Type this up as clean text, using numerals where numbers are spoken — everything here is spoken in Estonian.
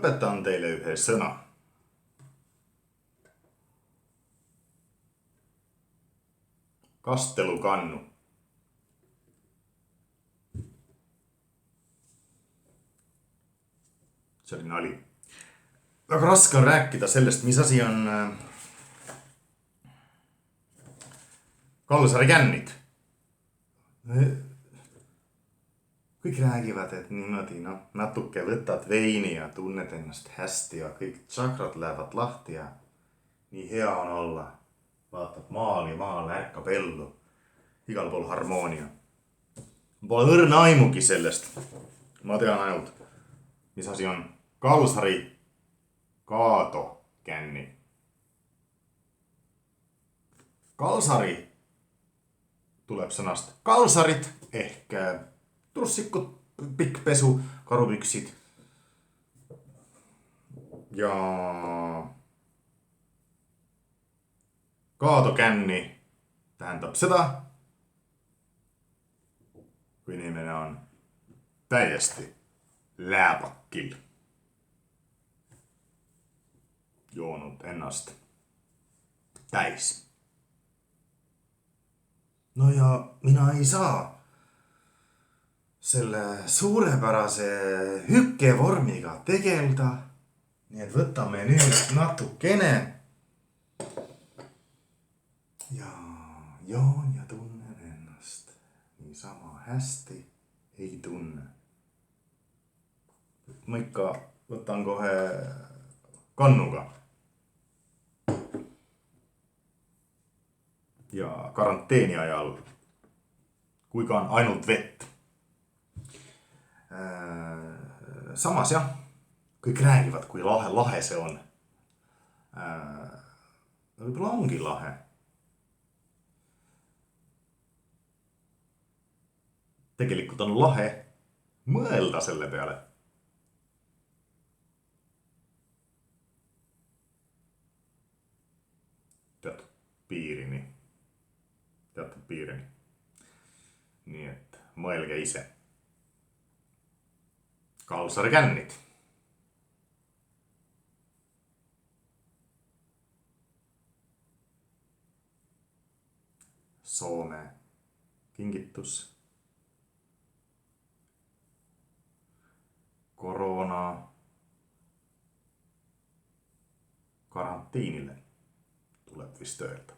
Õpetan teile ühe sõna. Kastelukannu. See oli nali. Väga raske on rääkida sellest, mis asi on Kalsaari kännid. Kõik räägivad, et niimoodi, natuke võtad veini ja tunned ennast hästi ja kõik tsakrad lähevad lahti ja nii hea on olla. Vaatab maal ja maal ärkab ellu. Igal pool harmoonia. Pole õrna aimugi sellest. Ma tean ainult, mis asi on Kalsaari Kaado känni. Kalsari tuleb sõnast kalsarit ehk trussikud, pikkpesu, karupüksid. Ja Kaado känni tähendab seda, kui inimene on täiesti lääpakil. Joonud ennast täis. No ja mina ei saa selle suurepärase hükkevormiga tegelda. Nii et võtame nüüd natukene. Ja joon ja tunnen ennast niisama hästi ei tunne. Ma ikka võtan kohe kannuga. Ja karanteeni ajal, kui ka on ainult vett. Samas jah, kõik räägivad, kui lahe see on. Võib-olla ongi lahe. Tegelikult on lahe mõelda selle peale. Teatud piirini. Nii et mõelge ise. Kalsaari kännid. Soome kingitus. Koroona karantiinile tuleb vist öelda.